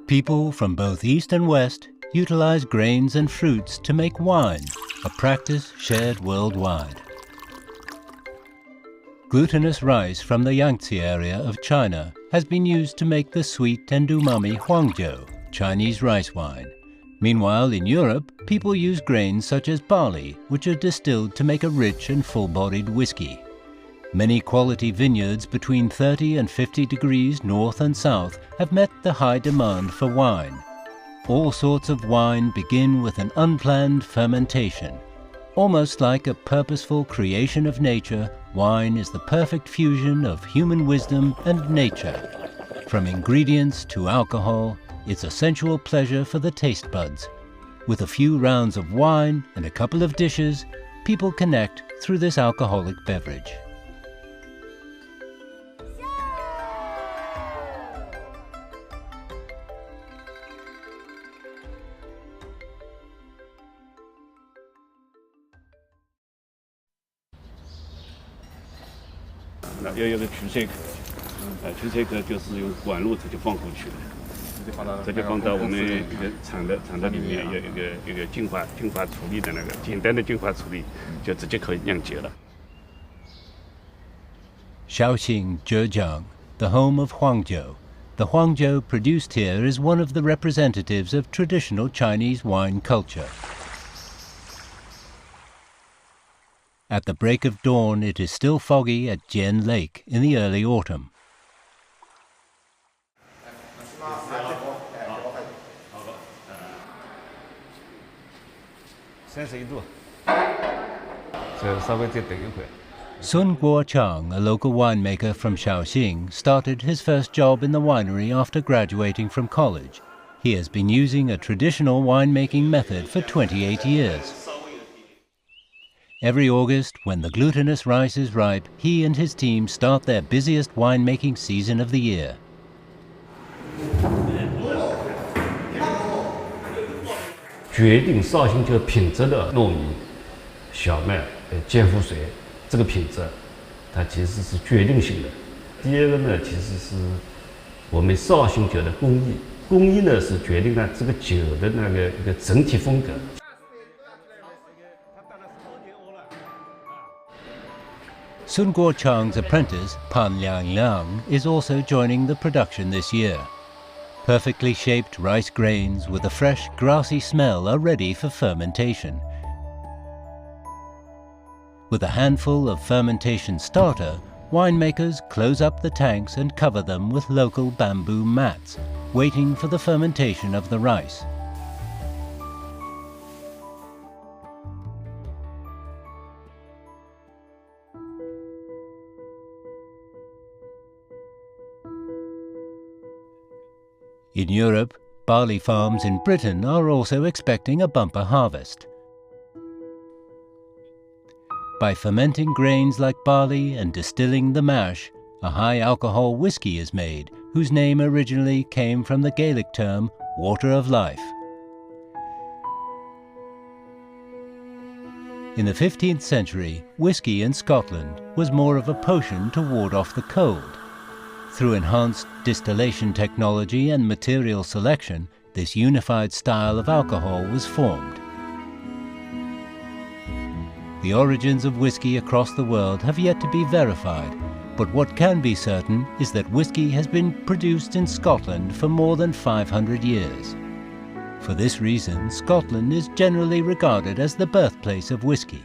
People from both East and West utilize grains and fruits to make wine, a practice shared worldwide. Glutinous rice from the Yangtze area of China has been used to make the sweet and umami huangjiu, Chinese rice wine. Meanwhile, in Europe, people use grains such as barley, which are distilled to make a rich and full-bodied whiskey. Many quality vineyards between 30 and 50 degrees north and south have met the high demand for wine. All sorts of wine begin with an unplanned fermentation. Almost like a purposeful creation of nature, wine is the perfect fusion of human wisdom and nature. From ingredients to alcohol, it's a sensual pleasure for the taste buds. With a few rounds of wine and a couple of dishes, people connect through this alcoholic beverage.要有个pshenicy，就是用管路直接放过去的，直接放到我们一个厂的里面，有一个净化处理的那个简单的净化处理，就直接可以酿结了。Shaoxing, Zhejiang, the home of Huangjiu. The Huangjiu produced here is one of the representatives of traditional Chinese wine culture. At the break of dawn, it is still foggy at Jian Lake in the early autumn. Sun Guochang, a local winemaker from Shaoxing, started his first job in the winery after graduating from college. He has been using a traditional winemaking method for 28 years. Every August, when the glutinous rice is ripe, he and his team start their busiest winemaking season of the year. 决定绍兴酒品质的糯米、小麦、健肤水，这个品质，它其实是决定性的。第二个呢，其实是我们绍兴酒的工艺，工艺呢是决定了这个酒的那个一个整体风格。 Sun Guochang's apprentice, Pan Liang, is also joining the production this year. Perfectly shaped rice grains with a fresh, grassy smell are ready for fermentation. With a handful of fermentation starter, winemakers close up the tanks and cover them with local bamboo mats, waiting for the fermentation of the rice. In Europe, barley farms in Britain are also expecting a bumper harvest. By fermenting grains like barley and distilling the mash, a high-alcohol whiskey is made, whose name originally came from the Gaelic term water of life. In the 15th century, whiskey in Scotland was more of a potion to ward off the cold. Through enhanced distillation technology and material selection, this unified style of alcohol was formed. The origins of whiskey across the world have yet to be verified, but what can be certain is that whiskey has been produced in Scotland for more than 500 years. For this reason, Scotland is generally regarded as the birthplace of whiskey.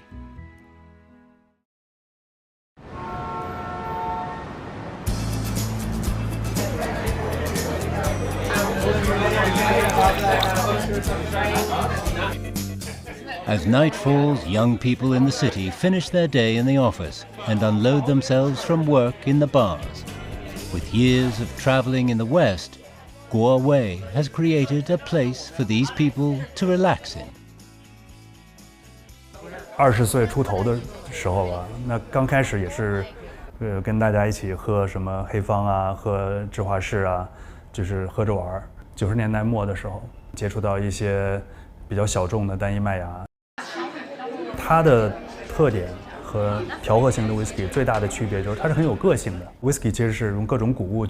As night falls, young people in the city finish their day in the office and unload themselves from work in the bars. With years of traveling in the West, Guo Wei has created a place for these people to relax in. 20岁出头的时候吧，那刚开始也是，跟大家一起喝什么黑方啊，喝芝华士啊，就是喝着玩。90年代末的时候，接触到一些比较小众的单一麦芽，它的特点和调和型的 whisky 最大的区别就是它是很有个性的。whisky 其实是用各种谷物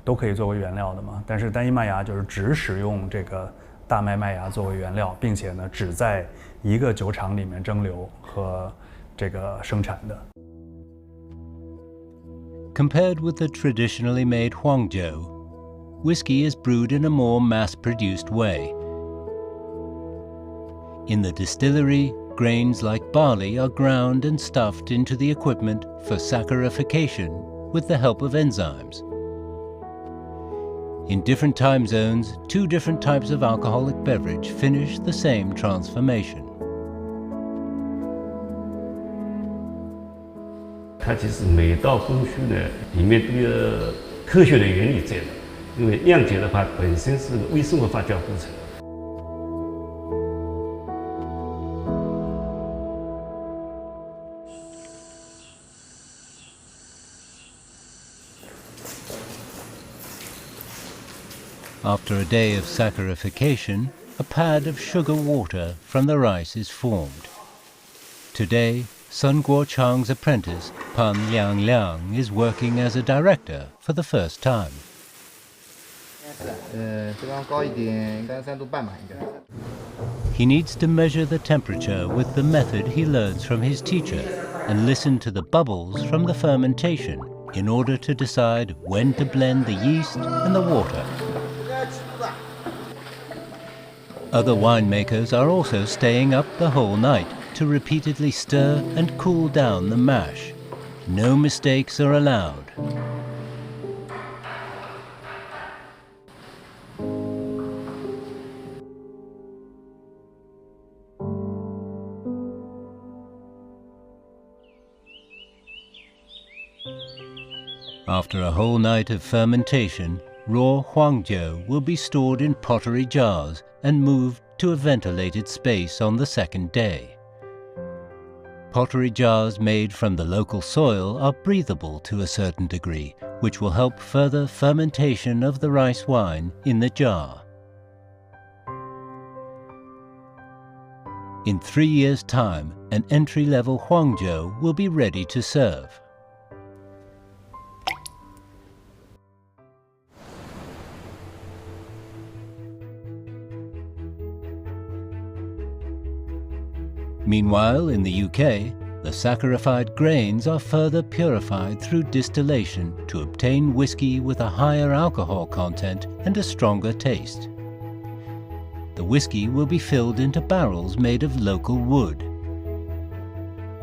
都可以作为原料的嘛，但是单一麦芽就是只使用这个大麦芽作为原料，并且呢只在一个酒厂里面蒸馏和这个生产的。Compared with the traditionally made Huangjiu, whiskey is brewed in a more mass-produced way. In the distillery, grains like barley are ground and stuffed into the equipment for saccharification with the help of enzymes. In different time zones, 2 different types of alcoholic beverage finish the same transformation. 它其实每道工序呢，里面都有科学的原理在的。因为酿酒的话，本身是个微生物发酵过程。After a day of saccharification, a pad of sugar water from the rice is formed. Today, Sun Guochang's apprentice, Pan Liang, is working as a director for the first time. 这刚高一点，3度半吧，应该。 He needs to measure the temperature with the method he learns from his teacher and listen to the bubbles from the fermentation in order to decide when to blend the yeast and the water. Other winemakers are also staying up the whole night to repeatedly stir and cool down the mash. No mistakes are allowed. After a whole night of fermentation, raw Huangjiu will be stored in pottery jars and moved to a ventilated space on the second day. Pottery jars made from the local soil are breathable to a certain degree, which will help further fermentation of the rice wine in the jar. In 3 years' time, an entry-level Huangjiu will be ready to serve. Meanwhile, in the UK, the saccharified grains are further purified through distillation to obtain whiskey with a higher alcohol content and a stronger taste. The whiskey will be filled into barrels made of local wood.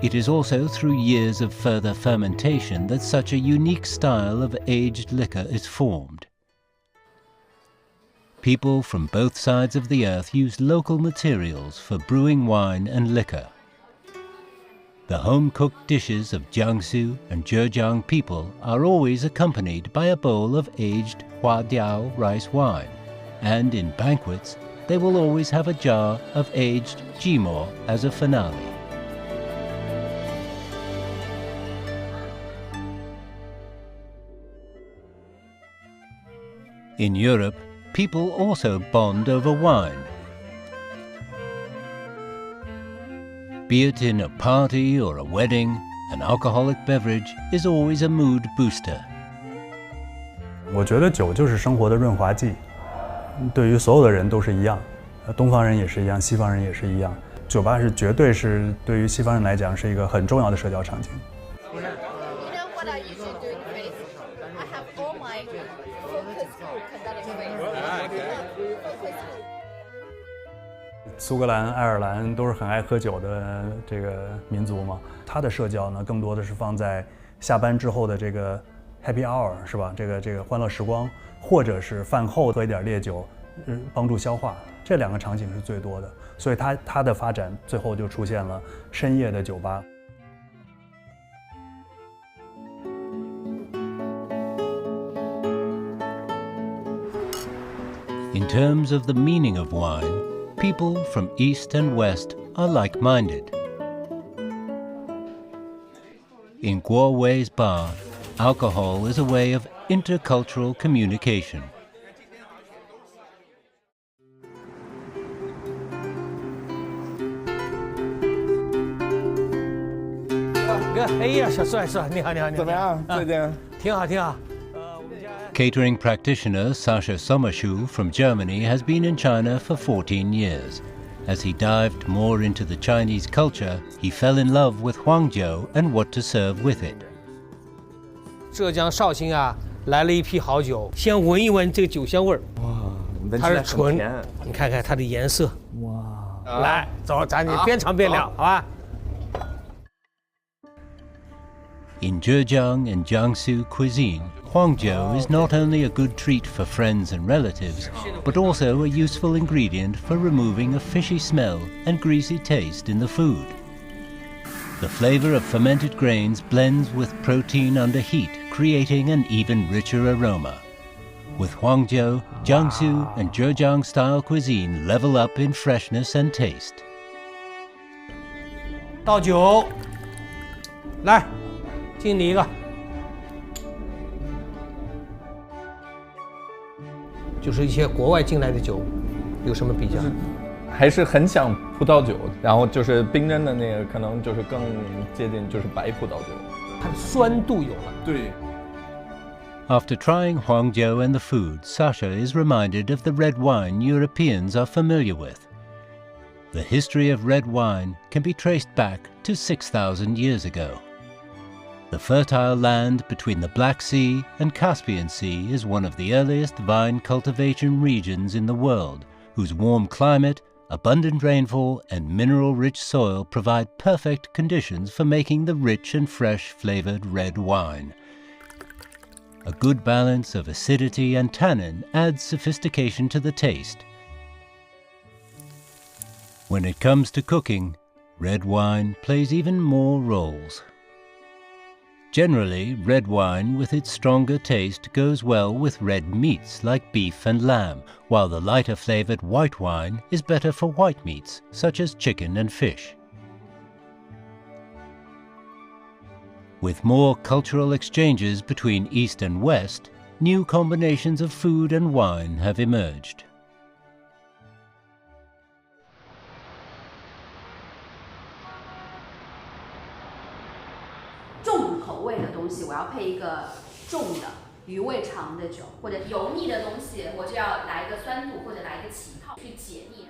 It is also through years of further fermentation that such a unique style of aged liquor is formed. People from both sides of the earth use local materials for brewing wine and liquor. The home-cooked dishes of Jiangsu and Zhejiang people are always accompanied by a bowl of aged Huadiao rice wine, and in banquets, they will always have a jar of aged Jimo as a finale. In Europe, people also bond over wine. Be it in a party or a wedding, an alcoholic beverage is always a mood booster. 我觉得酒就是生活的润滑剂，对于所有的人都是一样，东方人也是一样，西方人也是一样。酒吧是绝对是对于西方人来讲是一个很重要的社交场景。You know what I usually do in Greece? I have all my focus group conduct in Greece. Focus group. 苏格兰、爱尔兰都是很爱喝酒的这个民族嘛，他的社交呢，更多的是放在下班之后的这个 happy hour 是吧？这个欢乐时光，或者是饭后喝一点烈酒，帮助消化，这2个场景是最多的。所以它的发展最后就出现了深夜的酒吧。In terms of the meaning of wine, people from East and West are like-minded. In Guo Wei's bar, alcohol is a way of intercultural communication. 哎呀，小帅帅，你好，你好，你好。怎么样？最近？挺好，挺好。Catering practitioner Sasha Sommerschuh from Germany has been in China for 14 years. As he dived more into the Chinese culture, he fell in love with Huangjiu and what to serve with it. 浙江绍兴啊，来了一批好酒，先闻一闻这个酒香味儿。哇，闻起它是来很纯甜。，你看看它的颜色。哇，来，走，咱边尝边聊，好吧？ In Zhejiang and Jiangsu cuisine, Huangjiu is not only a good treat for friends and relatives, but also a useful ingredient for removing a fishy smell and greasy taste in the food. The flavor of fermented grains blends with protein under heat, creating an even richer aroma. With Huangjiu, Jiangsu and Zhejiang-style cuisine level up in freshness and taste. 倒酒，来，敬你一个。就是一些国外进来的酒，有什么比较？还是很像葡萄酒，然后就是冰镇的那个，可能就是更接近就是白葡萄酒。它的酸度有了。对。 After trying Huangjiu and the food, Sasha is reminded of the red wine Europeans are familiar with. The history of red wine can be traced back to 6,000 years ago. The fertile land between the Black Sea and Caspian Sea is one of the earliest vine cultivation regions in the world, whose warm climate, abundant rainfall, and mineral-rich soil provide perfect conditions for making the rich and fresh-flavored red wine. A good balance of acidity and tannin adds sophistication to the taste. When it comes to cooking, red wine plays even more roles. Generally, red wine with its stronger taste goes well with red meats like beef and lamb, while the lighter-flavored white wine is better for white meats such as chicken and fish. With more cultural exchanges between East and West, new combinations of food and wine have emerged. 重口味的东西，我要配一个重的余味长的酒，或者油腻的东西，我就要来一个酸度，或者来一个起泡去解腻。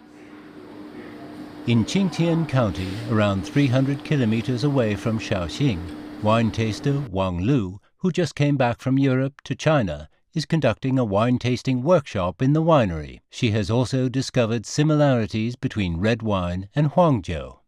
In Qingtian County, around 300 kilometers away from Shaoxing, wine taster Wang Lu, who just came back from Europe to China, is conducting a wine tasting workshop in the winery. She has also discovered similarities between red wine and Huangjiu.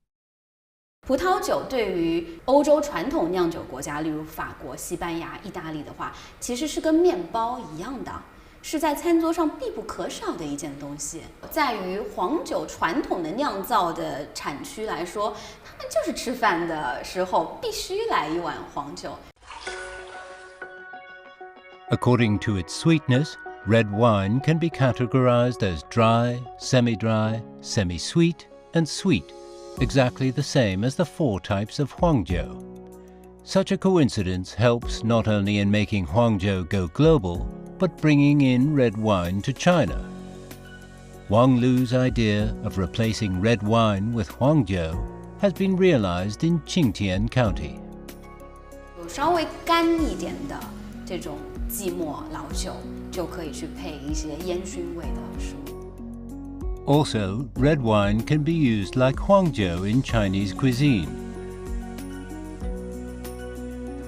葡萄酒对于欧洲传统酿酒国家，例如法国、西班牙、意大利的话，其实是跟面包一样的，是在餐桌上必不可少的一件东西。在于黄酒传统的酿造的产区来说，他们就是吃饭的时候必须来一碗黄酒。 According to its sweetness, red wine can be categorized as dry, semi-dry, semi-sweet, and sweet, exactly the same as the 4 types of Huangjiu. Such a coincidence helps not only in making Huangjiu go global, but bringing in red wine to China. Wang Lu's idea of replacing red wine with Huangjiu has been realized in Qingtian County. 有稍微干一点的这种寂寞老酒，就可以去配一些烟熏味的食物。 Also, red wine can be used like Huangjiu in Chinese cuisine.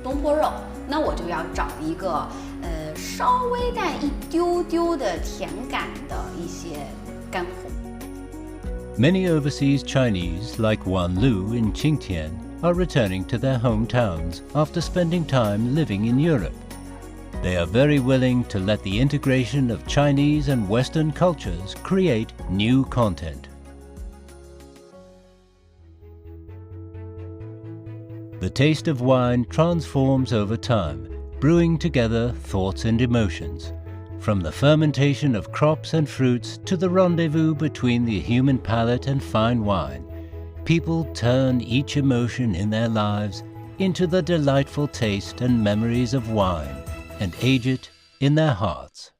东坡肉，那我就要找一个稍微带一丢丢的甜感的一些干红。 Many overseas Chinese, like Wan Lu in Qingtian, are returning to their hometowns after spending time living in Europe. They are very willing to let the integration of Chinese and Western cultures create new content. The taste of wine transforms over time, brewing together thoughts and emotions. From the fermentation of crops and fruits to the rendezvous between the human palate and fine wine, people turn each emotion in their lives into the delightful taste and memories of wine and age it in their hearts.